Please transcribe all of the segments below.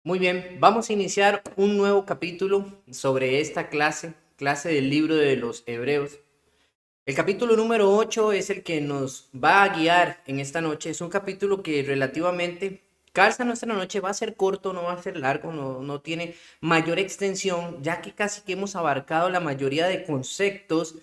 Muy bien, vamos a iniciar un nuevo capítulo sobre esta clase del libro de los Hebreos. El capítulo número 8 es el que nos va a guiar en esta noche. Es un capítulo que relativamente calza nuestra noche, va a ser corto, no va a ser largo, no tiene mayor extensión, ya que casi que hemos abarcado la mayoría de conceptos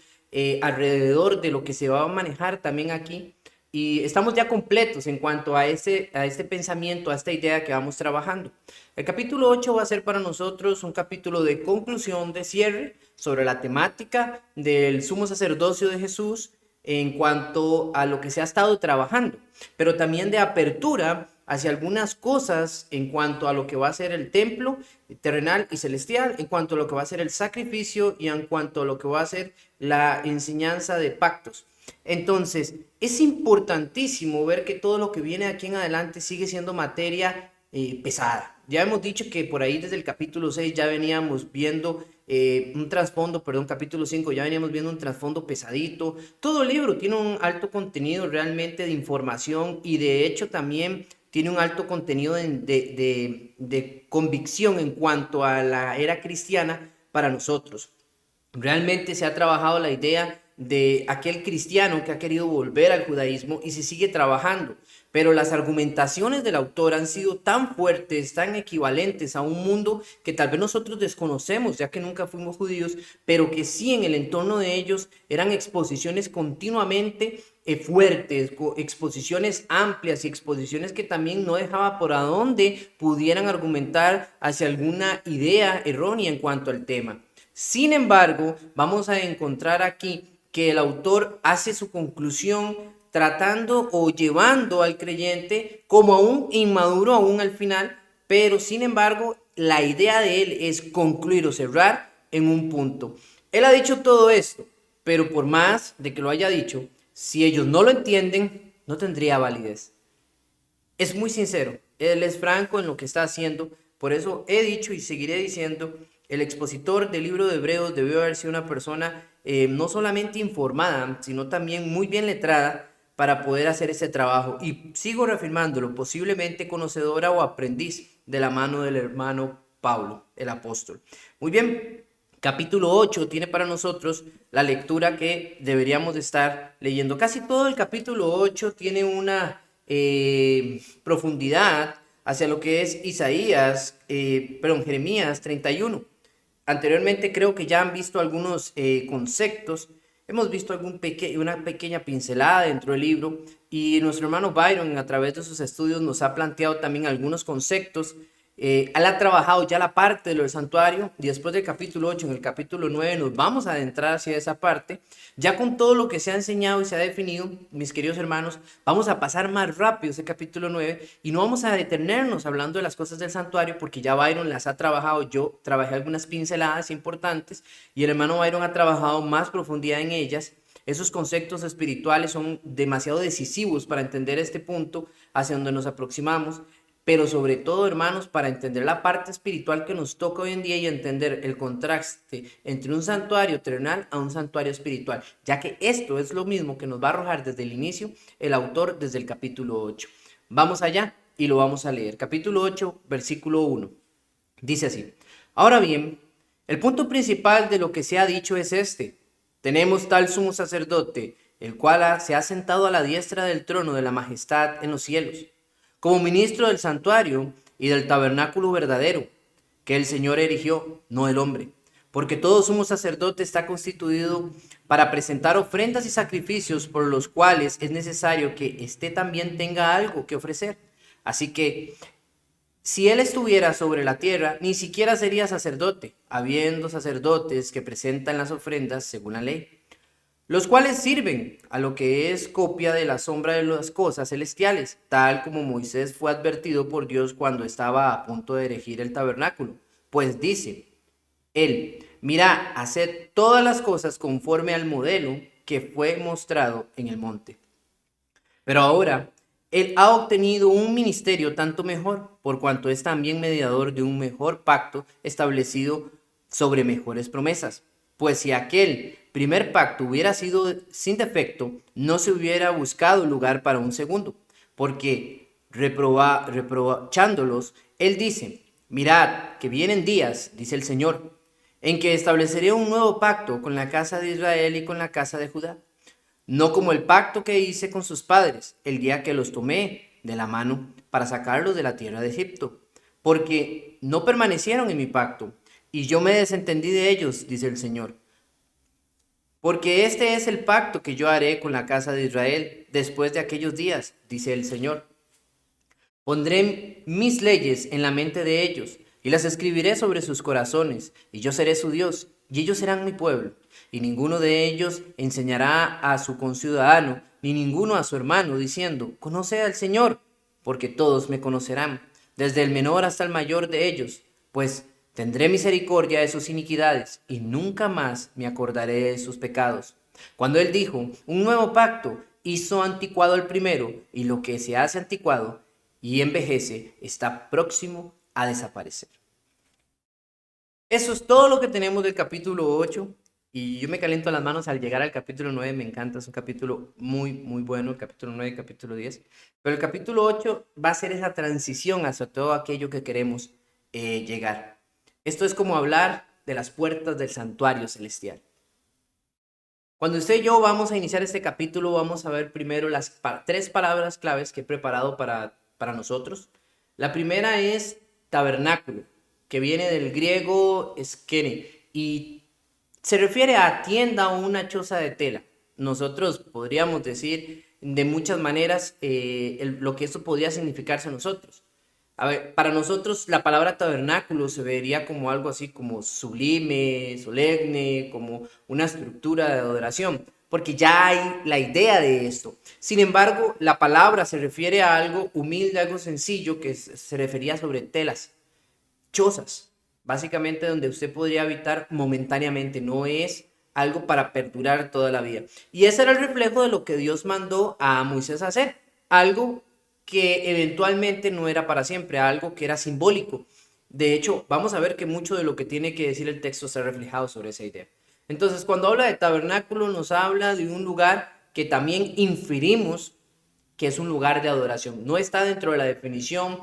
alrededor de lo que se va a manejar también aquí. Y estamos ya completos en cuanto a este pensamiento, a esta idea que vamos trabajando. El capítulo 8 va a ser para nosotros un capítulo de conclusión, de cierre, sobre la temática del sumo sacerdocio de Jesús en cuanto a lo que se ha estado trabajando, pero también de apertura hacia algunas cosas en cuanto a lo que va a ser el templo terrenal y celestial, en cuanto a lo que va a ser el sacrificio y en cuanto a lo que va a ser la enseñanza de pactos. Entonces, es importantísimo ver que todo lo que viene aquí en adelante sigue siendo materia pesada. Ya hemos dicho que por ahí desde el capítulo 6 ya veníamos viendo un trasfondo, perdón, capítulo 5 ya veníamos viendo un trasfondo pesadito. Todo el libro tiene un alto contenido realmente de información y de hecho también tiene un alto contenido de convicción en cuanto a la era cristiana para nosotros. Realmente se ha trabajado la idea de aquel cristiano que ha querido volver al judaísmo y se sigue trabajando, pero las argumentaciones del autor han sido tan fuertes, tan equivalentes a un mundo que tal vez nosotros desconocemos, ya que nunca fuimos judíos, pero que sí en el entorno de ellos eran exposiciones continuamente fuertes, exposiciones amplias y exposiciones que también no dejaba por a dónde pudieran argumentar hacia alguna idea errónea en cuanto al tema. Sin embargo, vamos a encontrar aquí que el autor hace su conclusión tratando o llevando al creyente como a un inmaduro aún al final, pero sin embargo la idea de él es concluir o cerrar en un punto. Él ha dicho todo esto, pero por más de que lo haya dicho, si ellos no lo entienden, no tendría validez. Es muy sincero, él es franco en lo que está haciendo, por eso he dicho y seguiré diciendo, el expositor del libro de Hebreos debió haber sido una persona no solamente informada, sino también muy bien letrada para poder hacer ese trabajo. Y sigo reafirmándolo, posiblemente conocedora o aprendiz de la mano del hermano Pablo, el apóstol. Muy bien, capítulo 8 tiene para nosotros la lectura que deberíamos de estar leyendo. Casi todo el capítulo 8 tiene una profundidad hacia lo que es Jeremías 31. Anteriormente creo que ya han visto algunos conceptos, hemos visto una pequeña pincelada dentro del libro y nuestro hermano Byron a través de sus estudios nos ha planteado también algunos conceptos. Él ha trabajado ya la parte de lo del santuario y después del capítulo 8, en el capítulo 9 nos vamos a adentrar hacia esa parte. Ya con todo lo que se ha enseñado y se ha definido, mis queridos hermanos, vamos a pasar más rápido ese capítulo 9 y no vamos a detenernos hablando de las cosas del santuario porque ya Byron las ha trabajado. Yo trabajé algunas pinceladas importantes y el hermano Byron ha trabajado más profundidad en ellas. Esos conceptos espirituales son demasiado decisivos para entender este punto hacia donde nos aproximamos, pero sobre todo, hermanos, para entender la parte espiritual que nos toca hoy en día y entender el contraste entre un santuario terrenal a un santuario espiritual, ya que esto es lo mismo que nos va a arrojar desde el inicio el autor desde el capítulo 8. Vamos allá y lo vamos a leer. Capítulo 8, versículo 1. Dice así: Ahora bien, el punto principal de lo que se ha dicho es este: tenemos tal sumo sacerdote, el cual se ha sentado a la diestra del trono de la majestad en los cielos, como ministro del santuario y del tabernáculo verdadero, que el Señor erigió, no el hombre. Porque todo sumo sacerdote está constituido para presentar ofrendas y sacrificios por los cuales es necesario que éste también tenga algo que ofrecer. Así que si él estuviera sobre la tierra, ni siquiera sería sacerdote, habiendo sacerdotes que presentan las ofrendas según la ley, los cuales sirven a lo que es copia de la sombra de las cosas celestiales, tal como Moisés fue advertido por Dios cuando estaba a punto de erigir el tabernáculo. Pues dice él: mira, haced todas las cosas conforme al modelo que fue mostrado en el monte. Pero ahora él ha obtenido un ministerio tanto mejor, por cuanto es también mediador de un mejor pacto establecido sobre mejores promesas. Pues si aquel primer pacto hubiera sido sin defecto, no se hubiera buscado lugar para un segundo, porque reprochándolos, él dice: Mirad, que vienen días, dice el Señor, en que estableceré un nuevo pacto con la casa de Israel y con la casa de Judá, no como el pacto que hice con sus padres el día que los tomé de la mano para sacarlos de la tierra de Egipto, porque no permanecieron en mi pacto, y yo me desentendí de ellos, dice el Señor. Porque este es el pacto que yo haré con la casa de Israel después de aquellos días, dice el Señor. Pondré mis leyes en la mente de ellos y las escribiré sobre sus corazones, y yo seré su Dios, y ellos serán mi pueblo. Y ninguno de ellos enseñará a su conciudadano, ni ninguno a su hermano, diciendo, conoce al Señor, porque todos me conocerán, desde el menor hasta el mayor de ellos, pues tendré misericordia de sus iniquidades, y nunca más me acordaré de sus pecados. Cuando él dijo, un nuevo pacto, hizo anticuado el primero, y lo que se hace anticuado y envejece está próximo a desaparecer. Eso es todo lo que tenemos del capítulo 8. Y yo me caliento las manos al llegar al capítulo 9. Me encanta, es un capítulo muy, muy bueno, el capítulo 9 y el capítulo 10. Pero el capítulo 8 va a ser esa transición hacia todo aquello que queremos llegar. Esto es como hablar de las puertas del santuario celestial. Cuando usted y yo vamos a iniciar este capítulo, vamos a ver primero las tres palabras claves que he preparado para nosotros. La primera es tabernáculo, que viene del griego skene y se refiere a tienda o una choza de tela. Nosotros podríamos decir de muchas maneras lo que eso podría significarse a nosotros. A ver, para nosotros la palabra tabernáculo se vería como algo así como sublime, solemne, como una estructura de adoración, porque ya hay la idea de esto. Sin embargo, la palabra se refiere a algo humilde, algo sencillo, que se refería sobre telas, chozas, básicamente donde usted podría habitar momentáneamente, no es algo para perdurar toda la vida. Y ese era el reflejo de lo que Dios mandó a Moisés a hacer, algo que eventualmente no era para siempre, algo que era simbólico. De hecho, vamos a ver que mucho de lo que tiene que decir el texto está reflejado sobre esa idea. Entonces, cuando habla de tabernáculo, nos habla de un lugar que también inferimos que es un lugar de adoración. No está dentro de la definición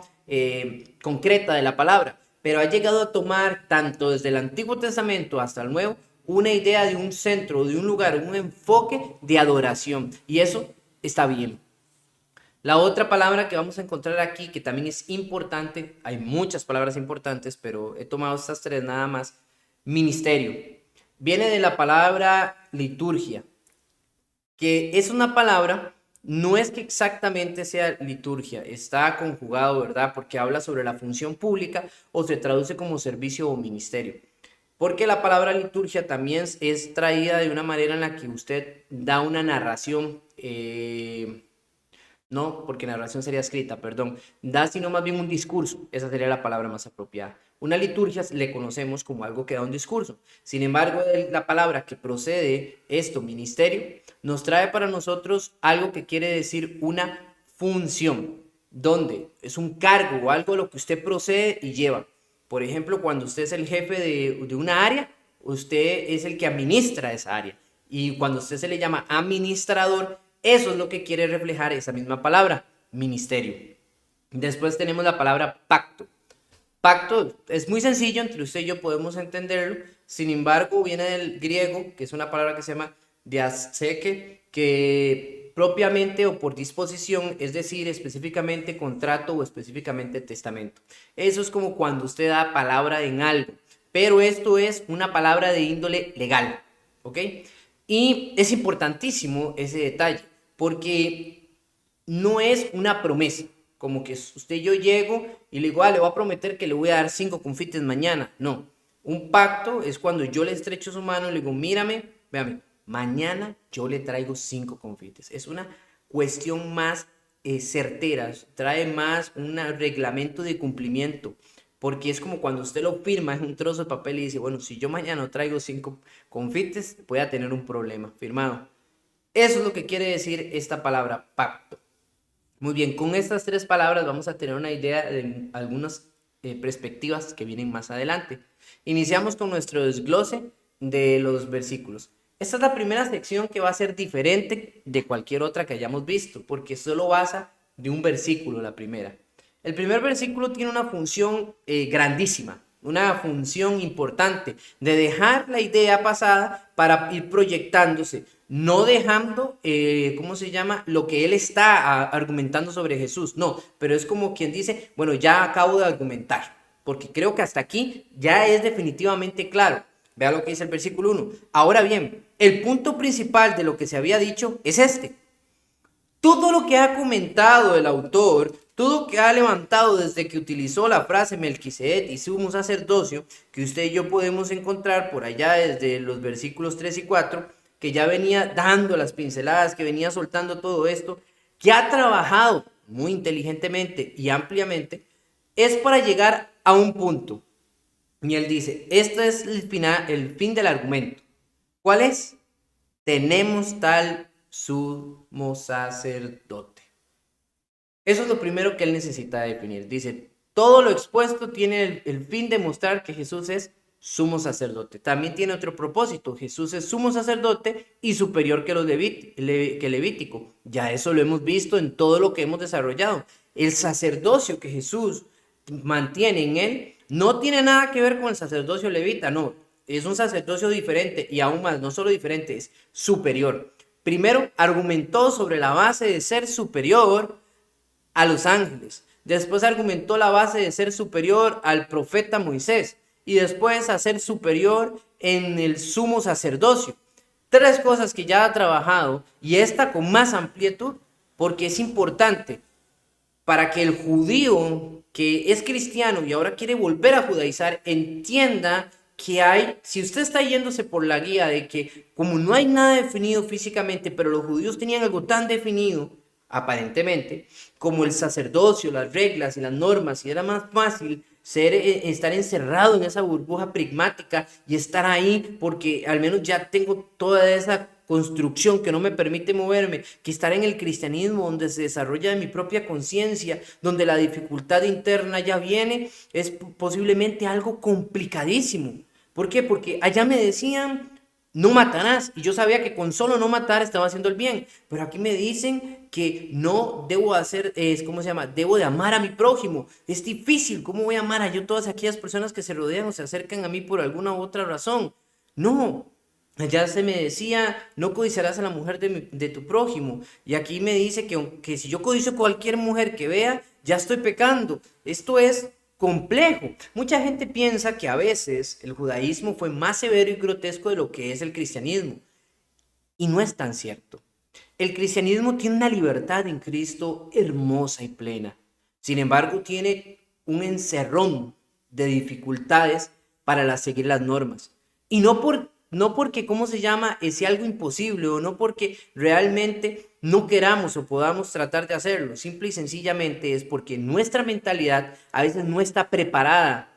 concreta de la palabra, pero ha llegado a tomar tanto desde el Antiguo Testamento hasta el Nuevo una idea de un centro, de un lugar, un enfoque de adoración. Y eso está bien. La otra palabra que vamos a encontrar aquí, que también es importante, hay muchas palabras importantes, pero he tomado estas tres nada más, ministerio. Viene de la palabra liturgia, que es una palabra, no es que exactamente sea liturgia, está conjugado, ¿verdad? Porque habla sobre la función pública o se traduce como servicio o ministerio. Porque la palabra liturgia también es traída de una manera en la que usted da una narración, no, porque narración sería escrita, perdón, da sino más bien un discurso, esa sería la palabra más apropiada. Una liturgia le conocemos como algo que da un discurso. Sin embargo, la palabra que procede esto, ministerio, nos trae para nosotros algo que quiere decir una función, donde es un cargo o algo a lo que usted procede y lleva. Por ejemplo, cuando usted es el jefe de una área, usted es el que administra esa área. Y cuando usted se le llama administrador, eso es lo que quiere reflejar esa misma palabra, ministerio. Después tenemos la palabra pacto. Pacto es muy sencillo, entre usted y yo podemos entenderlo. Sin embargo, viene del griego, que es una palabra que se llama diaseke, que propiamente o por disposición, es decir, específicamente contrato o específicamente testamento. Eso es como cuando usted da palabra en algo, pero esto es una palabra de índole legal, ¿ok? Y es importantísimo ese detalle, porque no es una promesa, como que usted y yo llego y le digo, le voy a prometer que le voy a dar 5 confites mañana. No, un pacto es cuando yo le estrecho su mano y le digo, mírame, véame, mañana yo le traigo 5 confites. Es una cuestión más certera, trae más un reglamento de cumplimiento, porque es como cuando usted lo firma en un trozo de papel y dice, bueno, si yo mañana no traigo 5 confites, voy a tener un problema, firmado. Eso es lo que quiere decir esta palabra pacto. Muy bien, con estas tres palabras vamos a tener una idea de algunas perspectivas que vienen más adelante. Iniciamos con nuestro desglose de los versículos. Esta es la primera sección que va a ser diferente de cualquier otra que hayamos visto, porque solo basa de un versículo la primera. El primer versículo tiene una función grandísima, una función importante de dejar la idea pasada para ir proyectándose, no dejando, ¿cómo se llama? Lo que él está argumentando sobre Jesús, no, pero es como quien dice, bueno, ya acabo de argumentar, porque creo que hasta aquí ya es definitivamente claro. Vea lo que dice el versículo 1. Ahora bien, el punto principal de lo que se había dicho es este. Todo lo que ha comentado el autor, todo lo que ha levantado desde que utilizó la frase Melquisedec y sumo sacerdocio, que usted y yo podemos encontrar por allá desde los versículos 3 y 4, que ya venía dando las pinceladas, que venía soltando todo esto, que ha trabajado muy inteligentemente y ampliamente, es para llegar a un punto. Y él dice, este es el fin del argumento. ¿Cuál es? Tenemos tal sumo sacerdote. Eso es lo primero que él necesita definir. Dice, todo lo expuesto tiene el fin de mostrar que Jesús es sumo sacerdote. También tiene otro propósito. Jesús es sumo sacerdote y superior que los que Levítico. Ya eso lo hemos visto en todo lo que hemos desarrollado. El sacerdocio que Jesús mantiene en él no tiene nada que ver con el sacerdocio levita, no. Es un sacerdocio diferente y aún más, no solo diferente, es superior. Primero, argumentó sobre la base de ser superior a los ángeles. Después argumentó la base de ser superior al profeta Moisés. Y después a ser superior en el sumo sacerdocio. Tres cosas que ya ha trabajado y esta con más amplitud porque es importante para que el judío que es cristiano y ahora quiere volver a judaizar entienda que hay, si usted está yéndose por la guía de que como no hay nada definido físicamente, pero los judíos tenían algo tan definido, aparentemente, como el sacerdocio, las reglas y las normas, y era más fácil estar encerrado en esa burbuja pragmática y estar ahí porque al menos ya tengo toda esa construcción que no me permite moverme, que estar en el cristianismo donde se desarrolla mi propia conciencia, donde la dificultad interna ya viene, es posiblemente algo complicadísimo. ¿Por qué? Porque allá me decían, no matarás, y yo sabía que con solo no matar estaba haciendo el bien, pero aquí me dicen que no debo hacer, ¿cómo se llama? Debo de amar a mi prójimo. Es difícil, ¿cómo voy a amar a yo todas aquellas personas que se rodean o se acercan a mí por alguna u otra razón? No, allá se me decía, no codiciarás a la mujer de tu prójimo. Y aquí me dice que si yo codicio cualquier mujer que vea, ya estoy pecando. Esto es complejo. Mucha gente piensa que a veces el judaísmo fue más severo y grotesco de lo que es el cristianismo. Y no es tan cierto. El cristianismo tiene una libertad en Cristo hermosa y plena. Sin embargo, tiene un encerrón de dificultades para seguir las normas. Y no porque, ¿cómo se llama?, sea algo imposible o no porque realmente no queramos o podamos tratar de hacerlo. Simple y sencillamente es porque nuestra mentalidad a veces no está preparada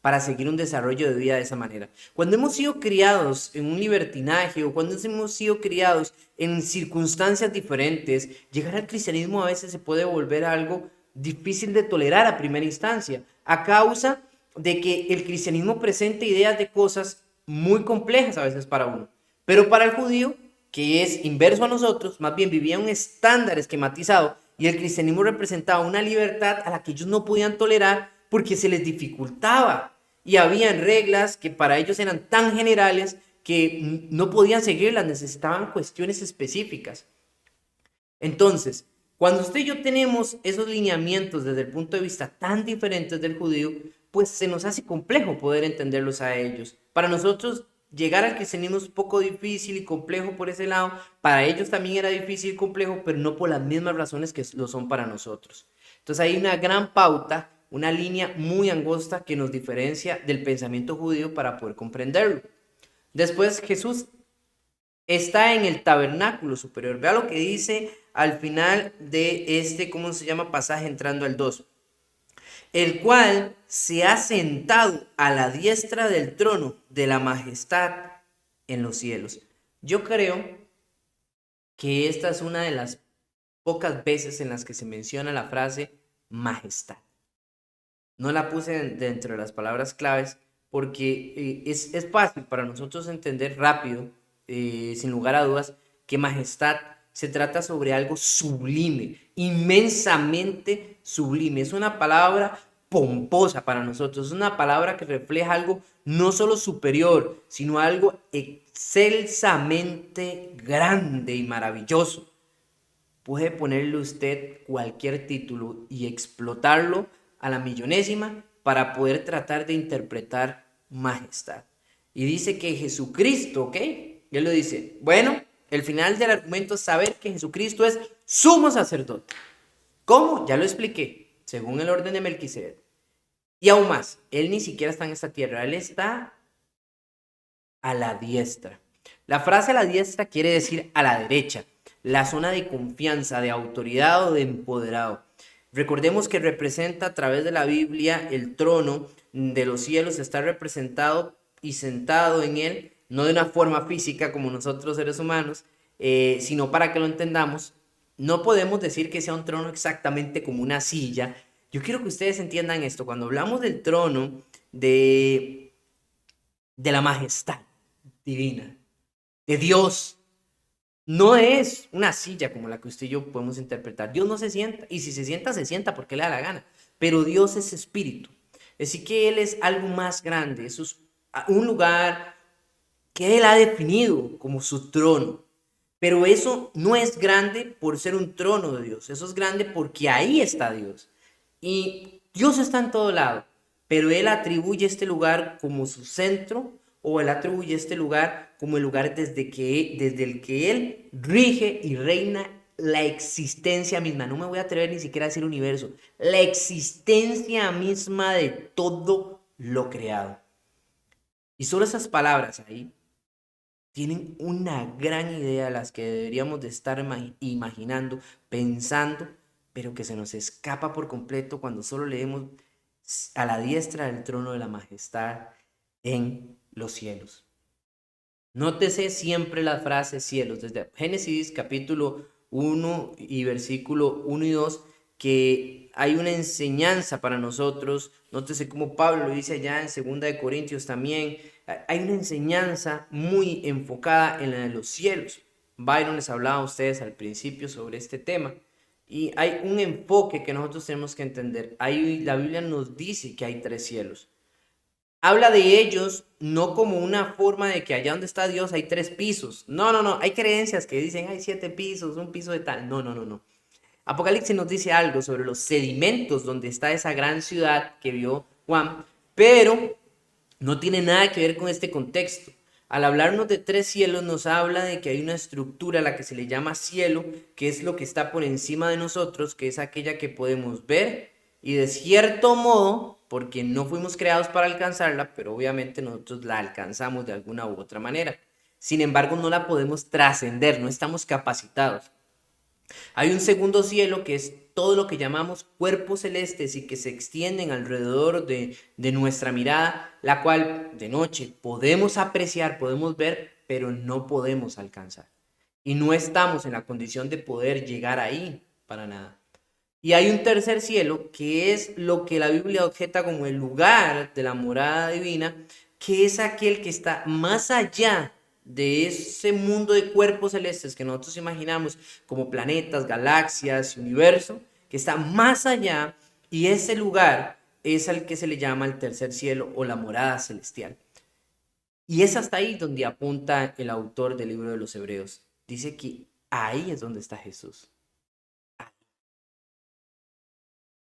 para seguir un desarrollo de vida de esa manera. Cuando hemos sido criados en un libertinaje o cuando hemos sido criados en circunstancias diferentes, llegar al cristianismo a veces se puede volver algo difícil de tolerar a primera instancia, a causa de que el cristianismo presenta ideas de cosas muy complejas a veces para uno. Pero para el judío, que es inverso a nosotros, más bien vivía un estándar esquematizado y el cristianismo representaba una libertad a la que ellos no podían tolerar porque se les dificultaba y habían reglas que para ellos eran tan generales que no podían seguirlas, necesitaban cuestiones específicas. Entonces, cuando usted y yo tenemos esos lineamientos desde el punto de vista tan diferentes del judío, pues se nos hace complejo poder entenderlos a ellos. Para nosotros llegar al cristianismo es un poco difícil y complejo por ese lado, para ellos también era difícil y complejo, pero no por las mismas razones que lo son para nosotros. Entonces hay una gran pauta, una línea muy angosta que nos diferencia del pensamiento judío para poder comprenderlo. Después Jesús está en el tabernáculo superior. Vea lo que dice al final de este, ¿cómo se llama? Pasaje entrando al 2. El cual se ha sentado a la diestra del trono de la majestad en los cielos. Yo creo que esta es una de las pocas veces en las que se menciona la frase majestad. No la puse dentro de las palabras claves porque es fácil para nosotros entender rápido, sin lugar a dudas, que majestad se trata sobre algo sublime, inmensamente sublime. Es una palabra pomposa para nosotros, es una palabra que refleja algo no solo superior, sino algo excelsamente grande y maravilloso. Puede ponerle usted cualquier título y explotarlo a la millonésima para poder tratar de interpretar majestad. Y dice que Jesucristo, ¿ok? Él lo dice, bueno, el final del argumento es saber que Jesucristo es sumo sacerdote. ¿Cómo? Ya lo expliqué, según el orden de Melquisedec. Y aún más, él ni siquiera está en esta tierra, él está a la diestra. La frase a la diestra quiere decir a la derecha, la zona de confianza, de autoridad o de empoderado. Recordemos que representa a través de la Biblia el trono de los cielos, está representado y sentado en él, no de una forma física como nosotros seres humanos, sino para que lo entendamos, no podemos decir que sea un trono exactamente como una silla. Yo quiero que ustedes entiendan esto, cuando hablamos del trono de la majestad divina, de Dios, no es una silla como la que usted y yo podemos interpretar. Dios no se sienta, y si se sienta porque le da la gana. Pero Dios es espíritu. Así que Él es algo más grande. Eso es un lugar que Él ha definido como su trono. Pero eso no es grande por ser un trono de Dios. Eso es grande porque ahí está Dios. Y Dios está en todo lado. Pero Él atribuye este lugar como su centro, o Él atribuye este lugar como el lugar desde el que Él rige y reina la existencia misma. No me voy a atrever ni siquiera a decir universo. La existencia misma de todo lo creado. Y solo esas palabras ahí tienen una gran idea de las que deberíamos de estar imaginando, pensando, pero que se nos escapa por completo cuando solo leemos a la diestra del trono de la majestad en los cielos. Nótese siempre las frases cielos, desde Génesis capítulo 1 y versículo 1 y 2, que hay una enseñanza para nosotros. Nótese como Pablo lo dice allá en 2 Corintios también. Hay una enseñanza muy enfocada en la de los cielos. Byron les hablaba a ustedes al principio sobre este tema. Y hay un enfoque que nosotros tenemos que entender. La Biblia nos dice que hay 3 cielos. Habla de ellos no como una forma de que allá donde está Dios hay 3 pisos. No. Hay creencias que dicen hay 7 pisos, un piso de tal. No. Apocalipsis nos dice algo sobre los sedimentos donde está esa gran ciudad que vio Juan, pero no tiene nada que ver con este contexto. Al hablarnos de 3 cielos nos habla de que hay una estructura a la que se le llama cielo, que es lo que está por encima de nosotros, que es aquella que podemos ver y de cierto modo, porque no fuimos creados para alcanzarla, pero obviamente nosotros la alcanzamos de alguna u otra manera. Sin embargo, no la podemos trascender, no estamos capacitados. Hay un segundo cielo que es todo lo que llamamos cuerpos celestes y que se extienden alrededor de nuestra mirada, la cual de noche podemos apreciar, podemos ver, pero no podemos alcanzar. Y no estamos en la condición de poder llegar ahí para nada. Y hay un tercer cielo que es lo que la Biblia objeta como el lugar de la morada divina, que es aquel que está más allá de ese mundo de cuerpos celestes que nosotros imaginamos como planetas, galaxias, universo, que está más allá, y ese lugar es al que se le llama el tercer cielo o la morada celestial. Y es hasta ahí donde apunta el autor del libro de los Hebreos. Dice que ahí es donde está Jesús,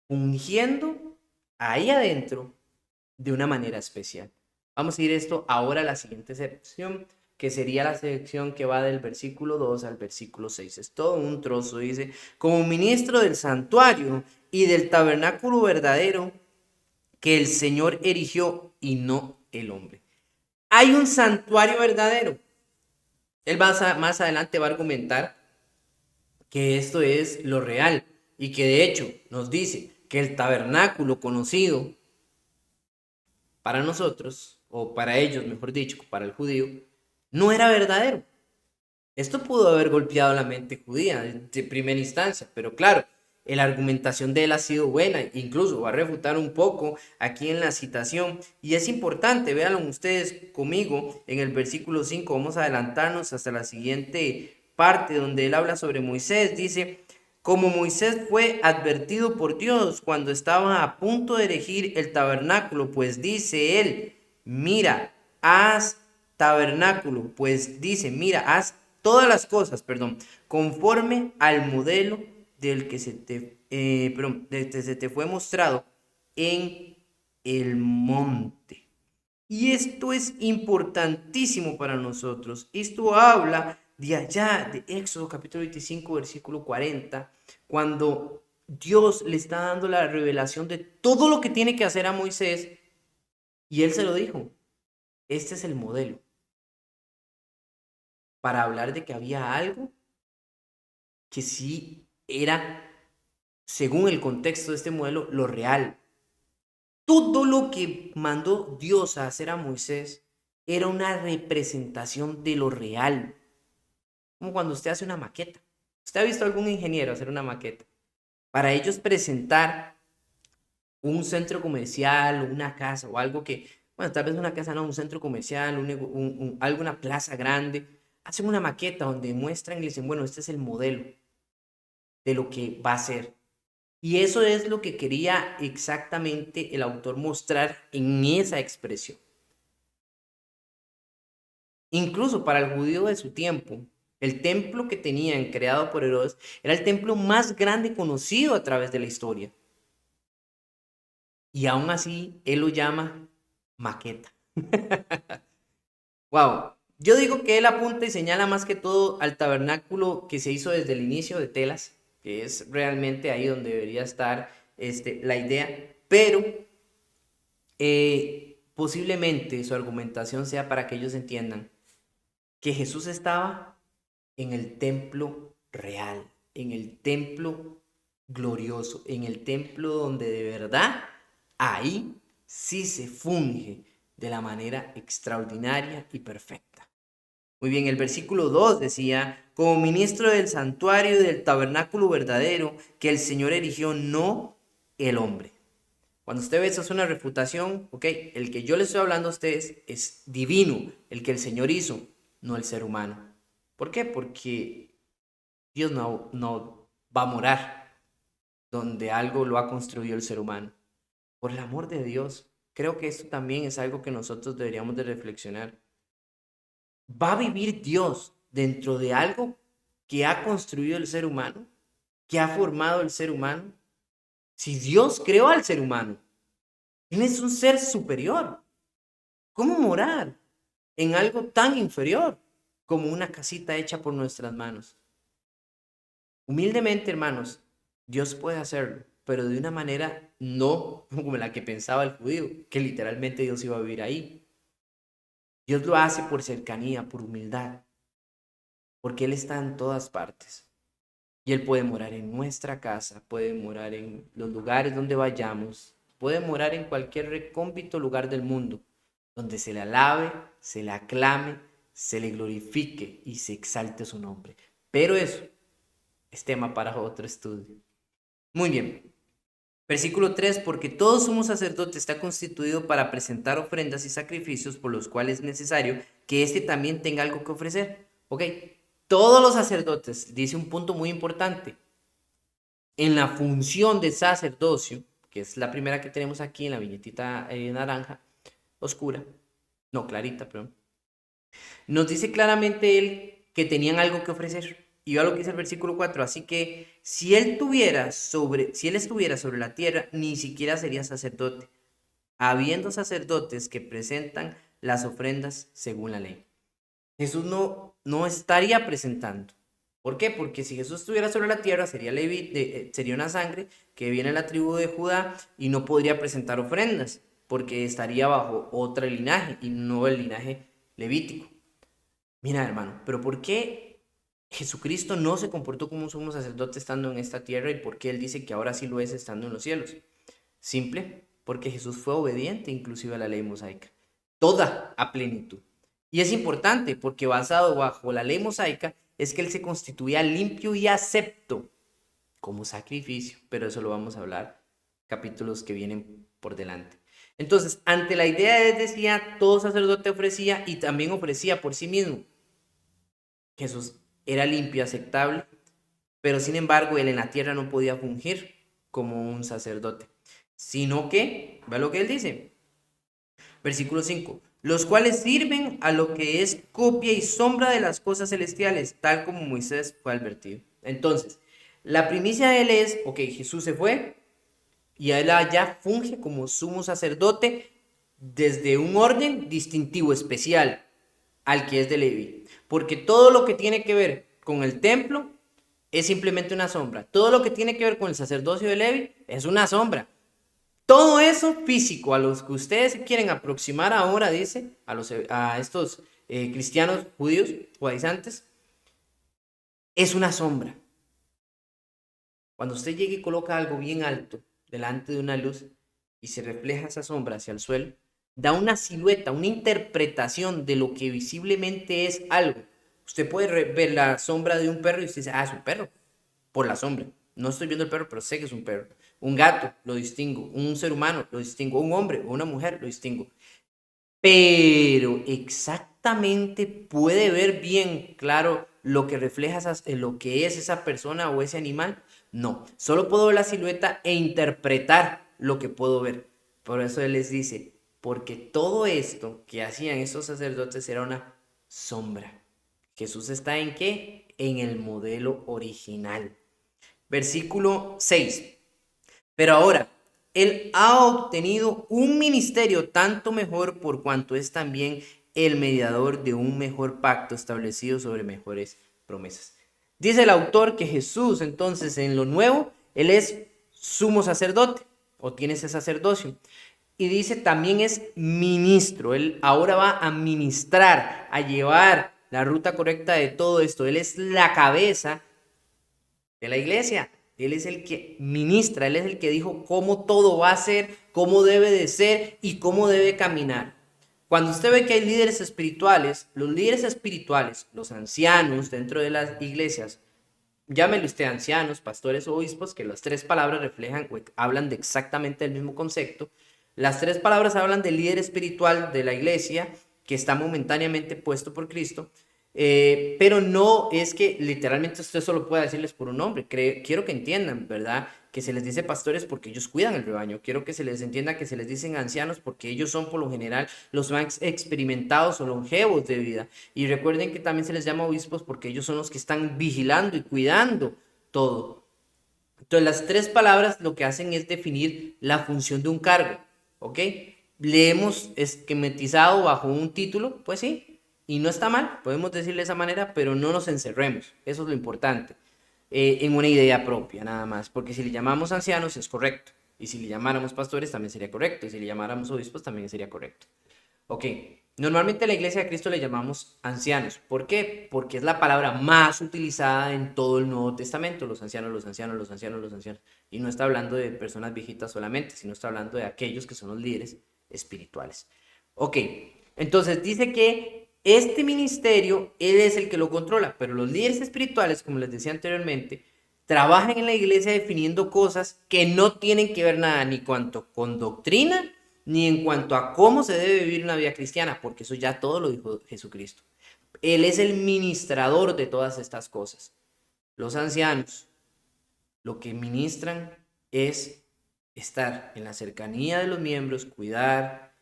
ungiendo ahí adentro de una manera especial. Vamos a ir esto ahora a la siguiente sección, que sería la sección que va del versículo 2 al versículo 6. Es todo un trozo, dice, como ministro del santuario y del tabernáculo verdadero que el Señor erigió y no el hombre. Hay un santuario verdadero. Él más adelante va a argumentar que esto es lo real y que de hecho nos dice que el tabernáculo conocido para nosotros, o para ellos, mejor dicho, para el judío, no era verdadero. Esto pudo haber golpeado la mente judía de primera instancia, pero claro, la argumentación de él ha sido buena, incluso va a refutar un poco aquí en la citación, y es importante, véanlo ustedes conmigo en el versículo 5, vamos a adelantarnos hasta la siguiente parte donde él habla sobre Moisés, dice, como Moisés fue advertido por Dios cuando estaba a punto de erigir el tabernáculo, pues dice él, mira, haz tabernáculo, pues dice, mira, haz todas las cosas, conforme al modelo del que se te fue mostrado en el monte. Y esto es importantísimo para nosotros. Esto habla de allá, de Éxodo capítulo 25, versículo 40, cuando Dios le está dando la revelación de todo lo que tiene que hacer a Moisés, y él se lo dijo. Este es el modelo para hablar de que había algo que sí era, según el contexto de este modelo, lo real. Todo lo que mandó Dios a hacer a Moisés era una representación de lo real. Como cuando usted hace una maqueta. ¿Usted ha visto a algún ingeniero hacer una maqueta? Para ellos presentar un centro comercial, una casa o algo que, bueno, tal vez una casa no, un centro comercial, alguna plaza grande, hacen una maqueta donde muestran y dicen, bueno, este es el modelo de lo que va a ser. Y eso es lo que quería exactamente el autor mostrar en esa expresión. Incluso para el judío de su tiempo, el templo que tenían creado por Herodes era el templo más grande conocido a través de la historia. Y aún así, él lo llama maqueta. Wow. Yo digo que él apunta y señala más que todo al tabernáculo que se hizo desde el inicio de Telas, que es realmente ahí donde debería estar la idea, pero posiblemente su argumentación sea para que ellos entiendan que Jesús estaba en el templo real, en el templo glorioso, en el templo donde de verdad ahí sí se funge de la manera extraordinaria y perfecta. Muy bien, el versículo 2 decía, como ministro del santuario y del tabernáculo verdadero que el Señor erigió, no el hombre. Cuando usted ve eso es una refutación, ok, el que yo le estoy hablando a ustedes es divino, el que el Señor hizo, no el ser humano. ¿Por qué? Porque Dios no va a morar donde algo lo ha construido el ser humano. Por el amor de Dios, creo que esto también es algo que nosotros deberíamos de reflexionar. ¿Va a vivir Dios dentro de algo que ha construido el ser humano? ¿Que ha formado el ser humano? Si Dios creó al ser humano, Él es un ser superior. ¿Cómo morar en algo tan inferior como una casita hecha por nuestras manos? Humildemente, hermanos, Dios puede hacerlo, pero de una manera no como la que pensaba el judío, que literalmente Dios iba a vivir ahí. Dios lo hace por cercanía, por humildad, porque Él está en todas partes. Y Él puede morar en nuestra casa, puede morar en los lugares donde vayamos, puede morar en cualquier recóndito lugar del mundo, donde se le alabe, se le aclame, se le glorifique y se exalte su nombre. Pero eso es tema para otro estudio. Muy bien. Versículo 3, porque todo sumo sacerdote está constituido para presentar ofrendas y sacrificios por los cuales es necesario que éste también tenga algo que ofrecer. Ok, todos los sacerdotes, dice un punto muy importante, en la función de sacerdocio, que es la primera que tenemos aquí en la viñetita naranja, oscura, no, clarita, perdón, nos dice claramente él que tenían algo que ofrecer. Y vea lo que dice el versículo 4. Así que si él estuviera sobre la tierra, ni siquiera sería sacerdote, habiendo sacerdotes que presentan las ofrendas según la ley. Jesús no estaría presentando. ¿Por qué? Porque si Jesús estuviera sobre la tierra, sería una sangre que viene de la tribu de Judá y no podría presentar ofrendas, porque estaría bajo otro linaje y no el linaje levítico. Mira, hermano, pero ¿por qué Jesucristo no se comportó como un sumo sacerdote estando en esta tierra y por qué Él dice que ahora sí lo es estando en los cielos? Simple, porque Jesús fue obediente inclusive a la ley mosaica, toda a plenitud. Y es importante porque basado bajo la ley mosaica es que Él se constituía limpio y acepto como sacrificio, pero eso lo vamos a hablar capítulos que vienen por delante. Entonces, ante la idea de decía, todo sacerdote ofrecía y también ofrecía por sí mismo. Jesús era limpio y aceptable, pero sin embargo él en la tierra no podía fungir como un sacerdote, sino que, vea lo que él dice, versículo 5, los cuales sirven a lo que es copia y sombra de las cosas celestiales, tal como Moisés fue advertido. Entonces, la primicia de él es, ok, Jesús se fue y él allá funge como sumo sacerdote desde un orden distintivo especial al que es de Leví. Porque todo lo que tiene que ver con el templo es simplemente una sombra. Todo lo que tiene que ver con el sacerdocio de Leví es una sombra. Todo eso físico a los que ustedes se quieren aproximar ahora, dice, a estos cristianos judíos, judaizantes, es una sombra. Cuando usted llega y coloca algo bien alto delante de una luz y se refleja esa sombra hacia el suelo, da una silueta, una interpretación de lo que visiblemente es algo. Usted puede ver la sombra de un perro y usted dice, ah, es un perro, por la sombra. No estoy viendo el perro, pero sé que es un perro. Un gato, lo distingo. Un ser humano, lo distingo. Un hombre o una mujer, lo distingo. Pero exactamente puede ver bien claro lo que refleja lo que es esa persona o ese animal. No, solo puedo ver la silueta e interpretar lo que puedo ver. Por eso él les dice, porque todo esto que hacían estos sacerdotes era una sombra. Jesús está ¿en qué? En el modelo original. Versículo 6. Pero ahora, él ha obtenido un ministerio tanto mejor por cuanto es también el mediador de un mejor pacto establecido sobre mejores promesas. Dice el autor que Jesús, entonces, en lo nuevo, él es sumo sacerdote o tiene ese sacerdocio. Y dice también es ministro. Él ahora va a ministrar, a llevar la ruta correcta de todo esto. Él es la cabeza de la iglesia. Él es el que ministra, él es el que dijo cómo todo va a ser, cómo debe de ser y cómo debe caminar. Cuando usted ve que hay líderes espirituales, los ancianos dentro de las iglesias, llámele usted ancianos, pastores o obispos, que las tres palabras reflejan o hablan de exactamente el mismo concepto. Las tres palabras hablan del líder espiritual de la iglesia que está momentáneamente puesto por Cristo. Pero no es que literalmente usted solo pueda decirles por un nombre. Quiero que entiendan, ¿verdad? Que se les dice pastores porque ellos cuidan el rebaño. Quiero que se les entienda que se les dicen ancianos porque ellos son por lo general los más experimentados o longevos de vida. Y recuerden que también se les llama obispos porque ellos son los que están vigilando y cuidando todo. Entonces las tres palabras lo que hacen es definir la función de un cargo, ¿ok? Le hemos esquematizado bajo un título, pues sí, y no está mal, podemos decirle de esa manera, pero no nos encerremos, eso es lo importante, en una idea propia nada más, porque si le llamamos ancianos es correcto, y si le llamáramos pastores también sería correcto, y si le llamáramos obispos también sería correcto. Ok, normalmente a la iglesia de Cristo le llamamos ancianos. ¿Por qué? Porque es la palabra más utilizada en todo el Nuevo Testamento. Los ancianos, los ancianos, los ancianos, los ancianos. Y no está hablando de personas viejitas solamente, sino está hablando de aquellos que son los líderes espirituales. Ok, entonces dice que este ministerio, él es el que lo controla, pero los líderes espirituales, como les decía anteriormente, trabajan en la iglesia definiendo cosas que no tienen que ver nada ni cuanto con doctrina, ni en cuanto a cómo se debe vivir una vida cristiana, porque eso ya todo lo dijo Jesucristo. Él es el ministrador de todas estas cosas. Los ancianos lo que ministran es estar en la cercanía de los miembros, cuidar,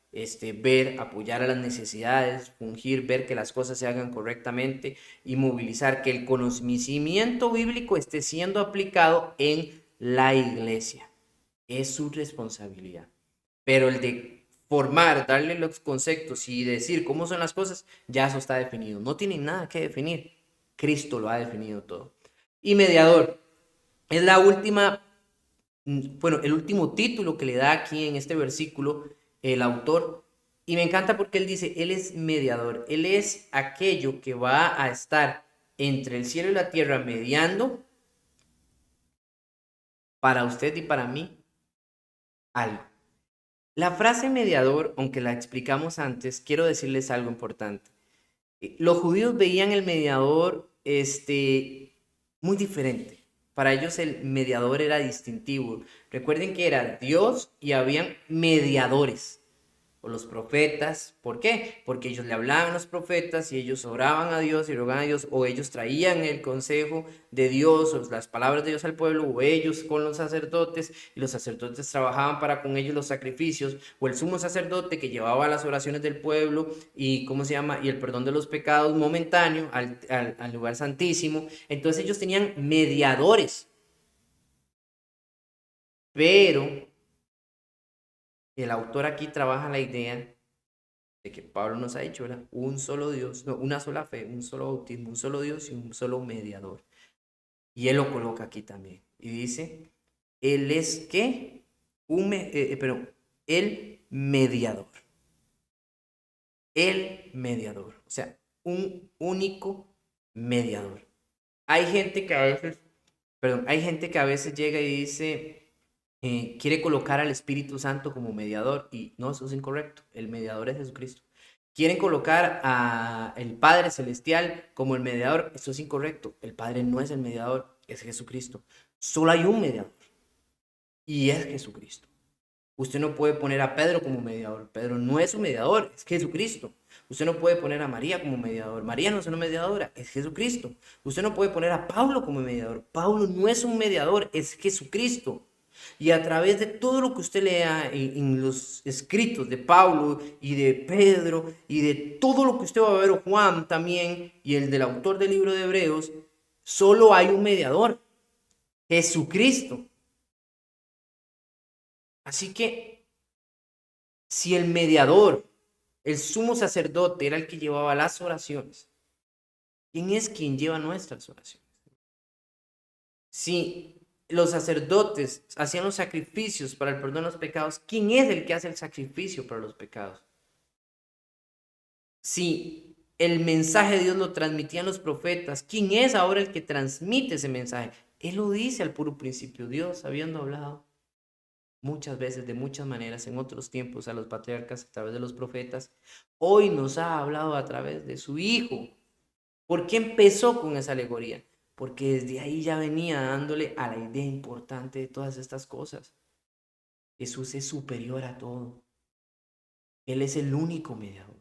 ver, apoyar a las necesidades, fungir, ver que las cosas se hagan correctamente y movilizar que el conocimiento bíblico esté siendo aplicado en la iglesia. Es su responsabilidad. Pero el de formar, darle los conceptos y decir cómo son las cosas, ya eso está definido. No tienen nada que definir. Cristo lo ha definido todo. Y mediador. Es la última, bueno, el último título que le da aquí en este versículo el autor. Y me encanta porque él dice, él es mediador. Él es aquello que va a estar entre el cielo y la tierra mediando para usted y para mí algo. La frase mediador, aunque la explicamos antes, quiero decirles algo importante. Los judíos veían el mediador muy diferente. Para ellos el mediador era distintivo. Recuerden que era Dios y habían mediadores. o los profetas. ¿Por qué? Porque ellos le hablaban a los profetas y ellos oraban a Dios y rogaban a Dios, o ellos traían el consejo de Dios o las palabras de Dios al pueblo, o ellos con los sacerdotes, y los sacerdotes trabajaban para con ellos los sacrificios, o el sumo sacerdote que llevaba las oraciones del pueblo y, ¿cómo se llama? Y el perdón de los pecados momentáneo al lugar santísimo. Entonces ellos tenían mediadores, pero el autor aquí trabaja la idea de que Pablo nos ha dicho, ¿verdad? Un solo Dios, no, una sola fe, un solo bautismo, un solo Dios y un solo mediador. Y él lo coloca aquí también. Y dice, él es ¿qué? El mediador. El mediador. O sea, un único mediador. Hay gente que a veces, hay gente que a veces llega y dice, quiere colocar al Espíritu Santo como mediador, y no, eso es incorrecto. El mediador es Jesucristo. Quieren colocar a el Padre Celestial como el mediador, eso es incorrecto. El Padre no es el mediador, es Jesucristo. Solo hay un mediador, y es Jesucristo. Usted no puede poner a Pedro como mediador. Pedro no es un mediador, es Jesucristo. Usted no puede poner a María como mediador. María no es una mediadora, es Jesucristo. Usted no puede poner a Pablo como mediador. Pablo no es un mediador, es Jesucristo. Y a través de todo lo que usted lea en los escritos de Pablo y de Pedro y de todo lo que usted va a ver, o Juan también, y el del autor del libro de Hebreos, solo hay un mediador, Jesucristo. Así que si el mediador, el sumo sacerdote, era el que llevaba las oraciones, ¿quién es quien lleva nuestras oraciones? Si los sacerdotes hacían los sacrificios para el perdón de los pecados, ¿quién es el que hace el sacrificio para los pecados? Si el mensaje de Dios lo transmitían los profetas, ¿quién es ahora el que transmite ese mensaje? Él lo dice al puro principio, Dios habiendo hablado muchas veces, de muchas maneras, en otros tiempos a los patriarcas a través de los profetas, hoy nos ha hablado a través de su Hijo. ¿Por qué empezó con esa alegoría? Porque desde ahí ya venía dándole a la idea importante de todas estas cosas. Jesús es superior a todo. Él es el único mediador.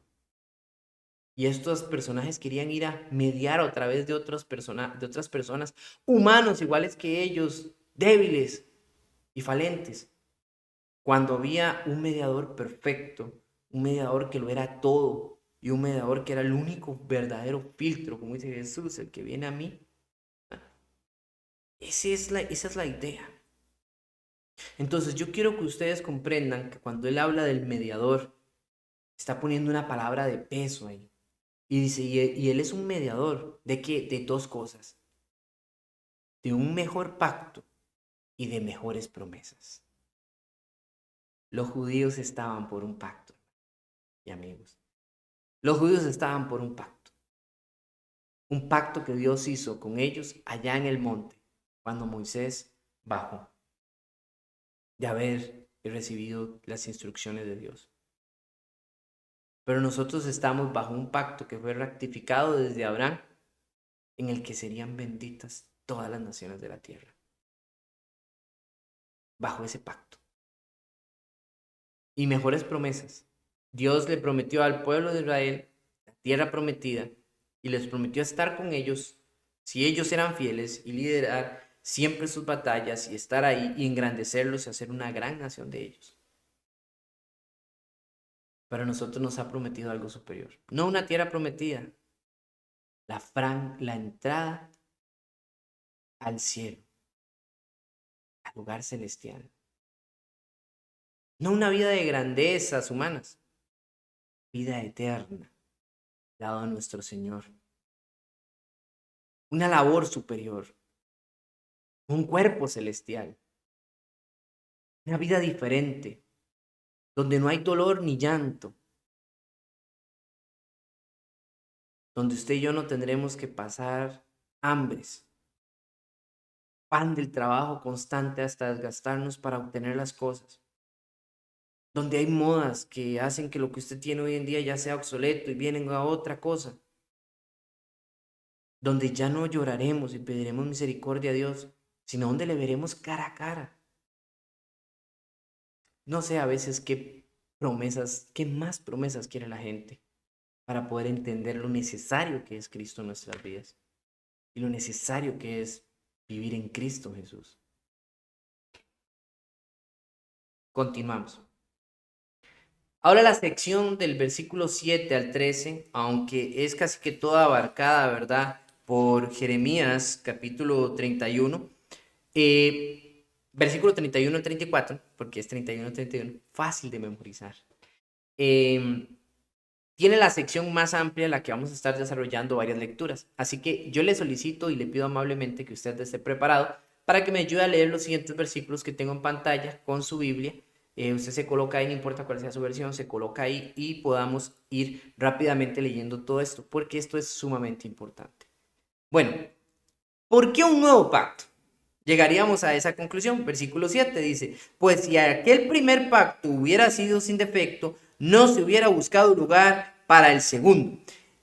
Y estos personajes querían ir a mediar a través de otras personas, humanos iguales que ellos, débiles y falentes. Cuando había un mediador perfecto, un mediador que lo era todo y un mediador que era el único verdadero filtro, como dice Jesús, el que viene a mí. Esa es la idea. Entonces yo quiero que ustedes comprendan que cuando él habla del mediador, está poniendo una palabra de peso ahí. Y dice, y él es un mediador, ¿de qué? De dos cosas. De un mejor pacto y de mejores promesas. Los judíos estaban por un pacto, y amigos. Los judíos estaban por un pacto. Un pacto que Dios hizo con ellos allá en el monte, cuando Moisés bajó de haber recibido las instrucciones de Dios. Pero nosotros estamos bajo un pacto que fue ratificado desde Abraham, en el que serían benditas todas las naciones de la tierra. Bajo ese pacto. Y mejores promesas. Dios le prometió al pueblo de Israel la tierra prometida y les prometió estar con ellos si ellos eran fieles y liderar siempre sus batallas y estar ahí y engrandecerlos y hacer una gran nación de ellos. Pero a nosotros nos ha prometido algo superior. No una tierra prometida, la entrada al cielo, al lugar celestial. No una vida de grandezas humanas, vida eterna, dado a nuestro Señor. Una labor superior, un cuerpo celestial, una vida diferente, donde no hay dolor ni llanto, donde usted y yo no tendremos que pasar hambres, pan del trabajo constante hasta desgastarnos para obtener las cosas, donde hay modas que hacen que lo que usted tiene hoy en día ya sea obsoleto y vienen a otra cosa, donde ya no lloraremos y pediremos misericordia a Dios, sino donde le veremos cara a cara. No sé a veces qué promesas, qué más promesas quiere la gente para poder entender lo necesario que es Cristo en nuestras vidas y lo necesario que es vivir en Cristo Jesús. Continuamos. Ahora la sección del versículo 7 al 13, aunque es casi que toda abarcada, ¿verdad? Por Jeremías capítulo 31, versículo 31 al 34, porque es 31 al 31, fácil de memorizar. Tiene la sección más amplia en la que vamos a estar desarrollando varias lecturas. Así que yo le solicito y le pido amablemente que usted esté preparado para que me ayude a leer los siguientes versículos que tengo en pantalla con su Biblia. Usted se coloca ahí, no importa cuál sea su versión, se coloca ahí y podamos ir rápidamente leyendo todo esto, porque esto es sumamente importante. Bueno, ¿por qué un nuevo pacto? Llegaríamos a esa conclusión. Versículo 7 dice, pues si aquel primer pacto hubiera sido sin defecto, no se hubiera buscado lugar para el segundo.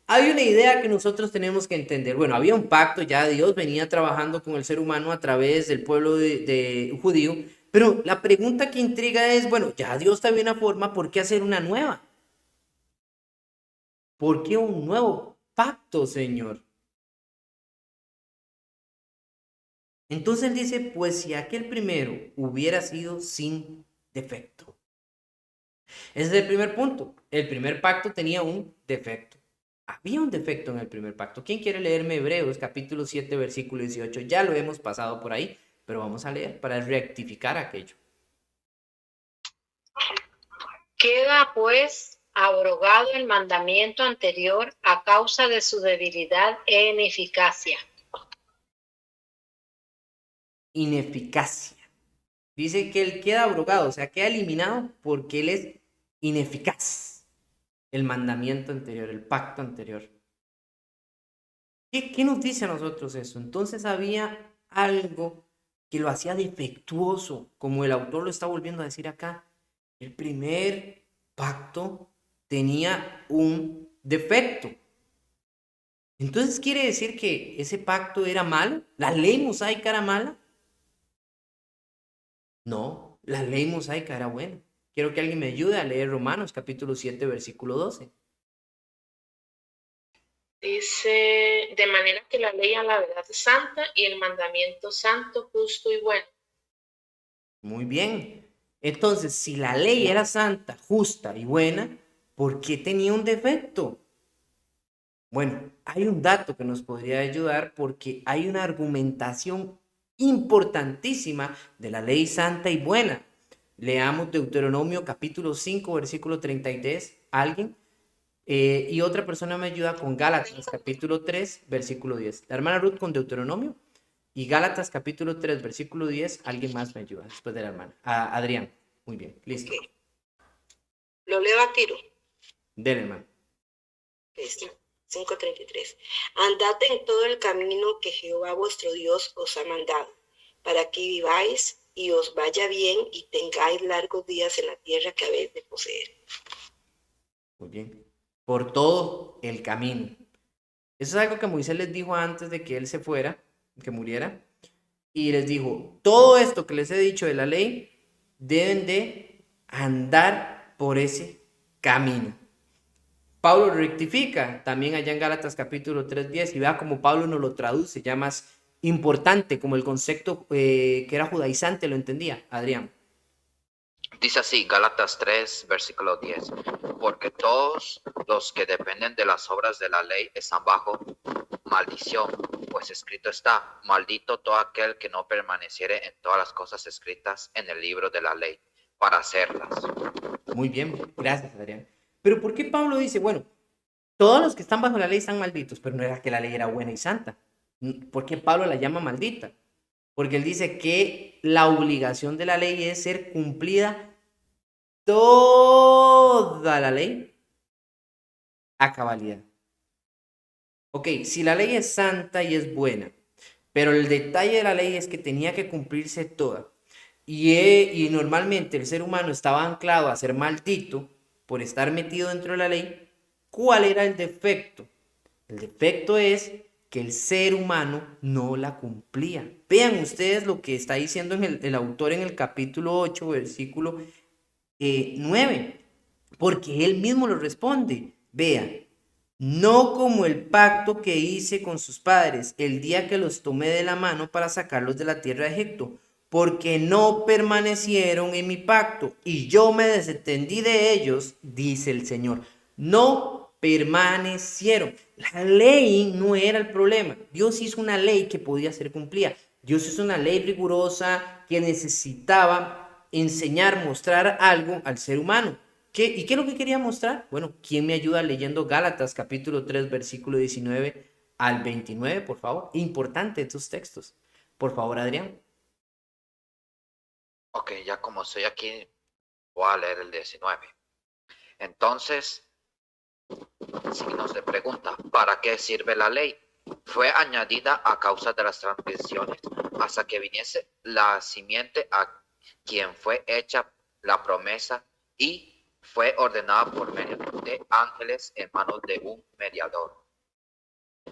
Hay una idea que nosotros tenemos que entender. Bueno, había un pacto, ya Dios venía trabajando con el ser humano a través del pueblo de judío, pero la pregunta que intriga es, bueno, ya Dios también una forma, ¿por qué hacer una nueva? ¿Por qué un nuevo pacto, Señor? Entonces dice, pues si aquel primero hubiera sido sin defecto. Ese es el primer punto. El primer pacto tenía un defecto. Había un defecto en el primer pacto. ¿Quién quiere leerme Hebreos capítulo 7 versículo 18? Ya lo hemos pasado por ahí, pero vamos a leer para rectificar aquello. Queda pues abrogado el mandamiento anterior a causa de su debilidad e ineficacia. Ineficacia. Dice que él queda abrogado, o sea, queda eliminado porque él es ineficaz. El mandamiento anterior, el pacto anterior. ¿Qué nos dice a nosotros eso? Entonces había algo que lo hacía defectuoso, como el autor lo está volviendo a decir acá. El primer pacto tenía un defecto. Entonces quiere decir que ese pacto era malo, la ley mosaica era mala. No, la ley mosaica era buena. Quiero que alguien me ayude a leer Romanos capítulo 7 versículo 12. Dice, de manera que la ley a la verdad es santa y el mandamiento santo, justo y bueno. Muy bien. Entonces, si la ley era santa, justa y buena, ¿por qué tenía un defecto? Bueno, hay un dato que nos podría ayudar porque hay una argumentación importantísima de la ley santa y buena. Leamos Deuteronomio capítulo 5, versículo 33. ¿Alguien? Y otra persona me ayuda con Gálatas capítulo 3, versículo 10. La hermana Ruth con Deuteronomio y Gálatas capítulo 3, versículo 10. Alguien más me ayuda después de la hermana. Adrián. Muy bien, listo. Okay. Lo leo a tiro. Dele, hermano. 5:33. Andad en todo el camino que Jehová vuestro Dios os ha mandado, para que viváis y os vaya bien y tengáis largos días en la tierra que habéis de poseer. Muy bien. Por todo el camino. Eso es algo que Moisés les dijo antes de que él se fuera, que muriera. Y les dijo, todo esto que les he dicho de la ley, deben de andar por ese camino. Pablo rectifica también allá en Gálatas capítulo 3:10 y vea como Pablo nos lo traduce, ya más importante, como el concepto que era judaizante lo entendía. Adrián. Dice así, Gálatas 3, versículo 10, porque todos los que dependen de las obras de la ley están bajo maldición, pues escrito está, maldito todo aquel que no permaneciere en todas las cosas escritas en el libro de la ley, para hacerlas. Muy bien, gracias Adrián. Pero ¿por qué Pablo dice, bueno, todos los que están bajo la ley están malditos, pero no era que la ley era buena y santa? ¿Por qué Pablo la llama maldita? Porque él dice que la obligación de la ley es ser cumplida toda la ley a cabalidad. Ok, si la ley es santa y es buena, pero el detalle de la ley es que tenía que cumplirse toda. Y normalmente el ser humano estaba anclado a ser maldito por estar metido dentro de la ley. ¿Cuál era el defecto? El defecto es que el ser humano no la cumplía. Vean ustedes lo que está diciendo el autor en el capítulo 8, versículo 9. porque él mismo lo responde. Vea, no como el pacto que hice con sus padres el día que los tomé de la mano para sacarlos de la tierra de Egipto, porque no permanecieron en mi pacto y yo me desentendí de ellos, dice el Señor. No permanecieron. La ley no era el problema. Dios hizo una ley que podía ser cumplida. Dios hizo una ley rigurosa que necesitaba enseñar, mostrar algo al ser humano. ¿Y qué es lo que quería mostrar? Bueno, ¿quién me ayuda leyendo Gálatas capítulo 3, versículo 19 al 29, por favor? Importante estos textos. Por favor, Adrián. Ok, ya como estoy aquí, voy a leer el 19. Entonces, signos de pregunta, ¿para qué sirve la ley? Fue añadida a causa de las transgresiones, hasta que viniese la simiente a quien fue hecha la promesa y fue ordenada por medio de ángeles en manos de un mediador.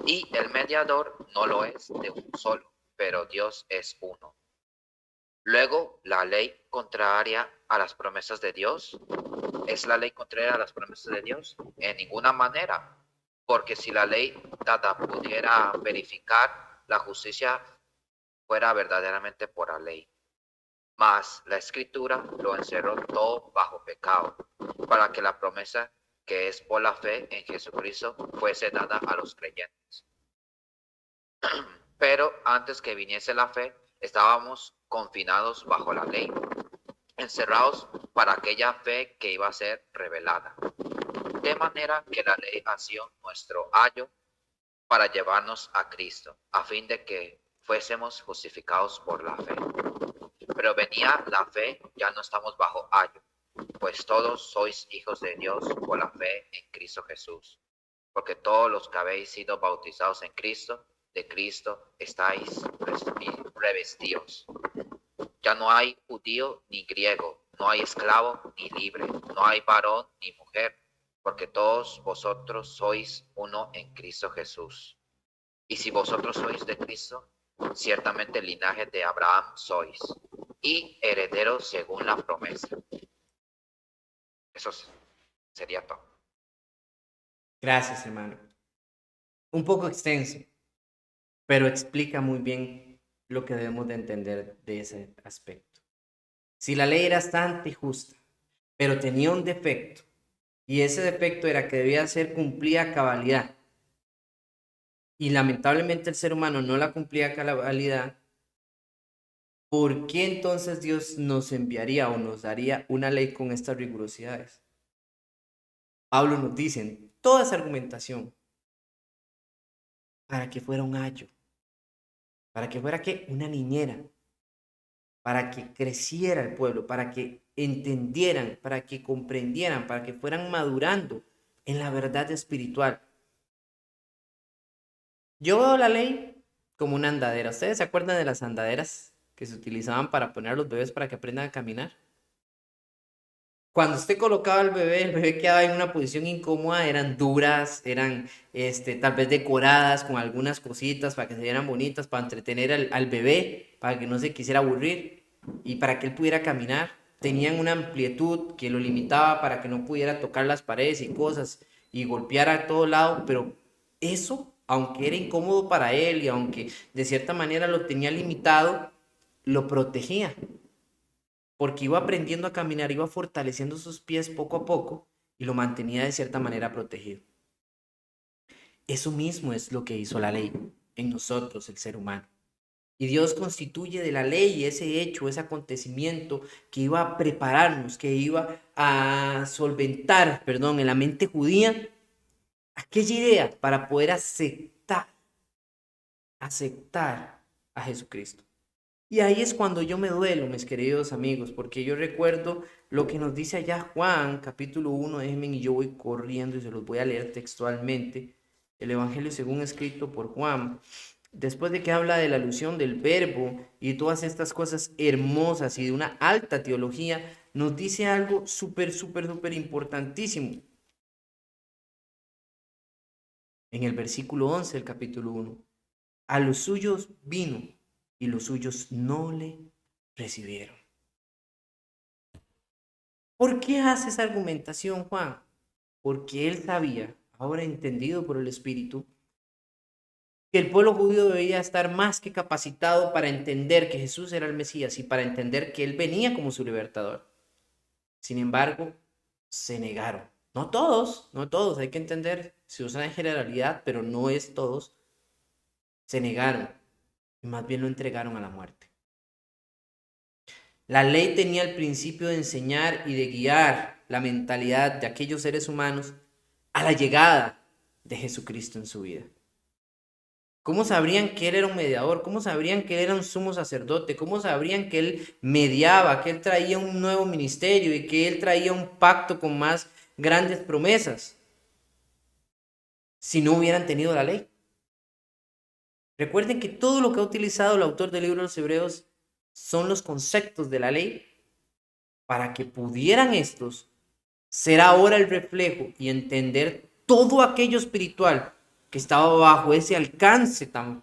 Y el mediador no lo es de un solo, pero Dios es uno. Luego, la ley contraria a las promesas de Dios. ¿Es la ley contraria a las promesas de Dios? En ninguna manera, porque si la ley dada pudiera verificar la justicia, fuera verdaderamente por la ley. Mas la escritura lo encerró todo bajo pecado, para que la promesa que es por la fe en Jesucristo fuese dada a los creyentes. Pero antes que viniese la fe, estábamos confinados bajo la ley, encerrados para aquella fe que iba a ser revelada. De manera que la ley ha sido nuestro ayo para llevarnos a Cristo, a fin de que fuésemos justificados por la fe. Pero venía la fe, ya no estamos bajo ayo, pues todos sois hijos de Dios por la fe en Cristo Jesús. Porque todos los que habéis sido bautizados en Cristo, de Cristo estáis revestidos. Ya no hay judío ni griego, no hay esclavo ni libre, no hay varón ni mujer, porque todos vosotros sois uno en Cristo Jesús. Y si vosotros sois de Cristo, ciertamente el linaje de Abraham sois, y herederos según la promesa. Eso sería todo. Gracias, hermano. Un poco extenso, pero explica muy bien lo que debemos de entender de ese aspecto. Si la ley era santa y justa, pero tenía un defecto, y ese defecto era que debía ser cumplida a cabalidad, y lamentablemente el ser humano no la cumplía a cabalidad, ¿por qué entonces Dios nos enviaría o nos daría una ley con estas rigurosidades? Pablo nos dice en toda esa argumentación, para que fuera un ayo, para que fuera ¿qué? Una niñera, para que creciera el pueblo, para que entendieran, para que comprendieran, para que fueran madurando en la verdad espiritual. Yo veo la ley como una andadera. ¿Ustedes se acuerdan de las andaderas que se utilizaban para poner a los bebés para que aprendan a caminar? Cuando usted colocaba al bebé, el bebé quedaba en una posición incómoda, eran duras, eran tal vez decoradas con algunas cositas para que se vieran bonitas, para entretener al bebé, para que no se quisiera aburrir y para que él pudiera caminar. Tenían una amplitud que lo limitaba para que no pudiera tocar las paredes y cosas y golpear a todo lado, pero eso, aunque era incómodo para él y aunque de cierta manera lo tenía limitado, lo protegía porque iba aprendiendo a caminar, iba fortaleciendo sus pies poco a poco y lo mantenía de cierta manera protegido. Eso mismo es lo que hizo la ley en nosotros, el ser humano. Y Dios constituye de la ley ese hecho, ese acontecimiento que iba a prepararnos, que iba a solventar, en la mente judía, aquella idea para poder aceptar a Jesucristo. Y ahí es cuando yo me duelo, mis queridos amigos, porque yo recuerdo lo que nos dice allá Juan, capítulo 1, déjenme y yo voy corriendo y se los voy a leer textualmente. El Evangelio según escrito por Juan, después de que habla de la alusión del verbo y todas estas cosas hermosas y de una alta teología, nos dice algo súper importantísimo. En el versículo 11 del capítulo 1, a los suyos vino y los suyos no le recibieron. ¿Por qué hace esa argumentación Juan? Porque él sabía, ahora entendido por el Espíritu, que el pueblo judío debía estar más que capacitado para entender que Jesús era el Mesías y para entender que él venía como su libertador. Sin embargo, se negaron. No todos, no todos, hay que entender, se usa en generalidad, pero no es todos. Se negaron y más bien lo entregaron a la muerte. La ley tenía el principio de enseñar y de guiar la mentalidad de aquellos seres humanos a la llegada de Jesucristo en su vida. ¿Cómo sabrían que él era un mediador? ¿Cómo sabrían que él era un sumo sacerdote? ¿Cómo sabrían que él mediaba, que él traía un nuevo ministerio y que él traía un pacto con más grandes promesas si no hubieran tenido la ley? Recuerden que todo lo que ha utilizado el autor del libro de los Hebreos son los conceptos de la ley para que pudieran estos ser ahora el reflejo y entender todo aquello espiritual que estaba bajo ese alcance tan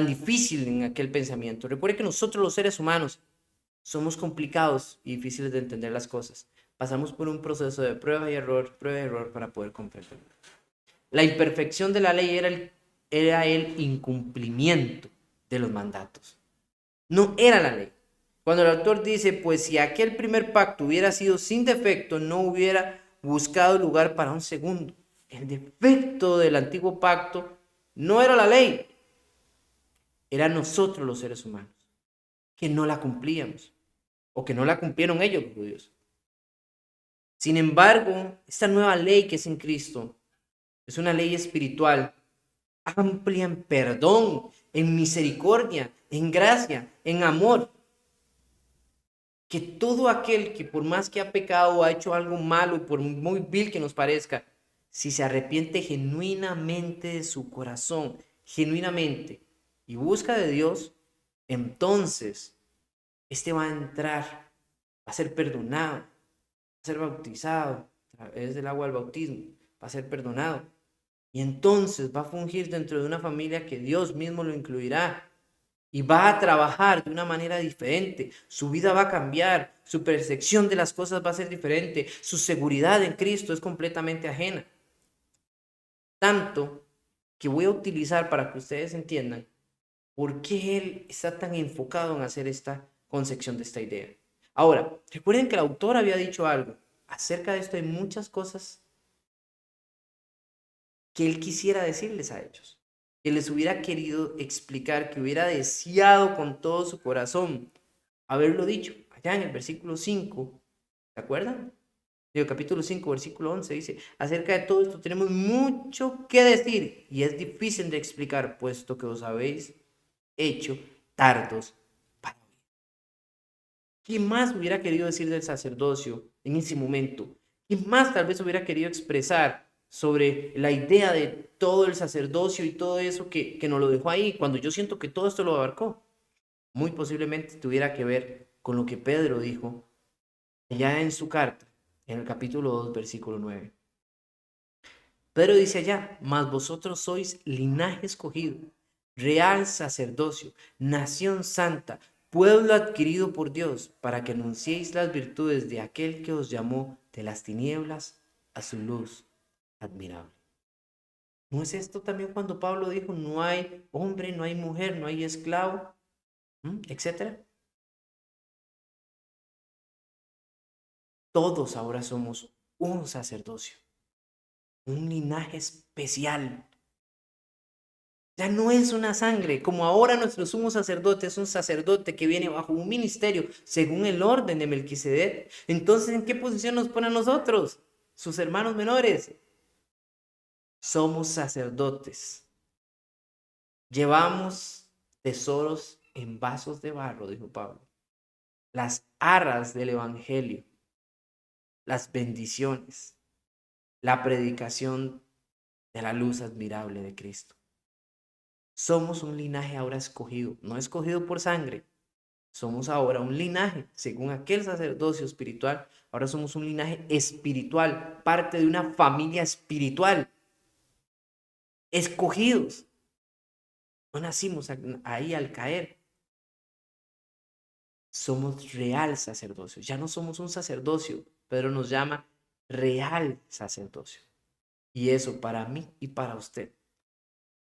difícil en aquel pensamiento. Recuerde que nosotros los seres humanos somos complicados y difíciles de entender las cosas. Pasamos por un proceso de prueba y error para poder comprender. La imperfección de la ley era el incumplimiento de los mandatos. No era la ley. Cuando el autor dice, pues si aquel primer pacto hubiera sido sin defecto, no hubiera buscado lugar para un segundo. El defecto del antiguo pacto no era la ley, eran nosotros los seres humanos, que no la cumplíamos, o que no la cumplieron ellos los judíos. Sin embargo, esta nueva ley que es en Cristo es una ley espiritual, amplia en perdón, en misericordia, en gracia, en amor. Que todo aquel que por más que ha pecado o ha hecho algo malo, por muy vil que nos parezca, si se arrepiente genuinamente de su corazón, genuinamente, y busca de Dios, entonces este va a entrar, va a ser perdonado, va a ser bautizado a través del agua del bautismo, va a ser perdonado. Y entonces va a fungir dentro de una familia que Dios mismo lo incluirá. Y va a trabajar de una manera diferente. Su vida va a cambiar. Su percepción de las cosas va a ser diferente. Su seguridad en Cristo es completamente ajena. Tanto que voy a utilizar para que ustedes entiendan por qué él está tan enfocado en hacer esta concepción de esta idea. Ahora, recuerden que el autor había dicho algo. Acerca de esto hay muchas cosas que él quisiera decirles a ellos, que les hubiera querido explicar, que hubiera deseado con todo su corazón haberlo dicho. Allá en el versículo 5, ¿se acuerdan? El capítulo 5, versículo 11 dice, acerca de todo esto tenemos mucho que decir y es difícil de explicar, puesto que os habéis hecho tardos para oír. ¿Qué más hubiera querido decir del sacerdocio en ese momento? ¿Qué más tal vez hubiera querido expresar sobre la idea de todo el sacerdocio y todo eso que nos lo dejó ahí, cuando yo siento que todo esto lo abarcó? Muy posiblemente tuviera que ver con lo que Pedro dijo allá en su carta, en el capítulo 2, versículo 9. Pedro dice allá, mas vosotros sois linaje escogido, real sacerdocio, nación santa, pueblo adquirido por Dios, para que anunciéis las virtudes de aquel que os llamó de las tinieblas a su luz admirable. ¿No es esto también cuando Pablo dijo, no hay hombre, no hay mujer, no hay esclavo, etcétera? Todos ahora somos un sacerdocio, un linaje especial. Ya no es una sangre, como ahora nuestro sumo sacerdote es un sacerdote que viene bajo un ministerio según el orden de Melquisedec. Entonces, ¿en qué posición nos pone a nosotros, sus hermanos menores? Somos sacerdotes. Llevamos tesoros en vasos de barro, dijo Pablo. Las arras del evangelio, las bendiciones, la predicación de la luz admirable de Cristo. Somos un linaje ahora escogido, no escogido por sangre. Somos ahora un linaje, según aquel sacerdocio espiritual, ahora somos un linaje espiritual, parte de una familia espiritual, escogidos. No nacimos ahí al caer. somos real sacerdocio. Ya no somos un sacerdocio. Pedro nos llama real sacerdocio. Y eso para mí y para usted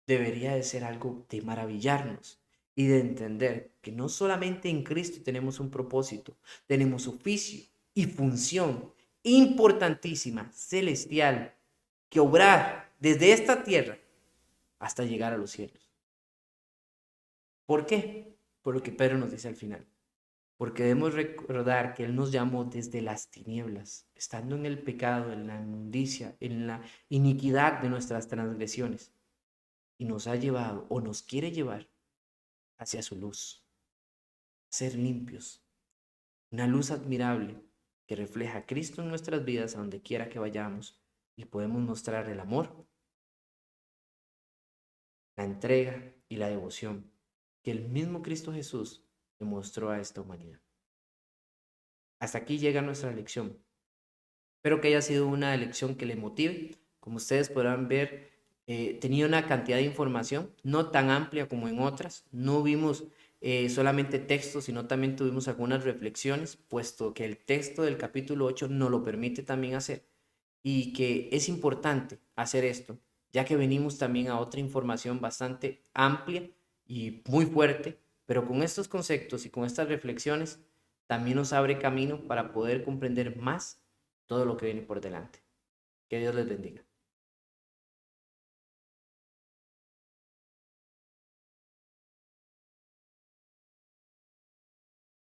debería de ser algo de maravillarnos y de entender que no solamente en Cristo tenemos un propósito, tenemos oficio y función importantísima, celestial, que obrar desde esta tierra hasta llegar a los cielos. ¿Por qué? Por lo que Pedro nos dice al final. Porque debemos recordar que Él nos llamó desde las tinieblas, estando en el pecado, en la inmundicia, en la iniquidad de nuestras transgresiones, y nos ha llevado o nos quiere llevar hacia su luz, ser limpios, una luz admirable que refleja a Cristo en nuestras vidas a donde quiera que vayamos y podemos mostrar el amor, la entrega y la devoción que el mismo Cristo Jesús demostró a esta humanidad. Hasta aquí llega nuestra lección. Espero que haya sido una lección que le motive. Como ustedes podrán ver, tenía una cantidad de información, no tan amplia como en otras. No vimos solamente textos, sino también tuvimos algunas reflexiones, puesto que el texto del capítulo 8 nos lo permite también hacer. Y que es importante hacer esto, ya que venimos también a otra información bastante amplia y muy fuerte, pero con estos conceptos y con estas reflexiones también nos abre camino para poder comprender más todo lo que viene por delante. Que Dios les bendiga.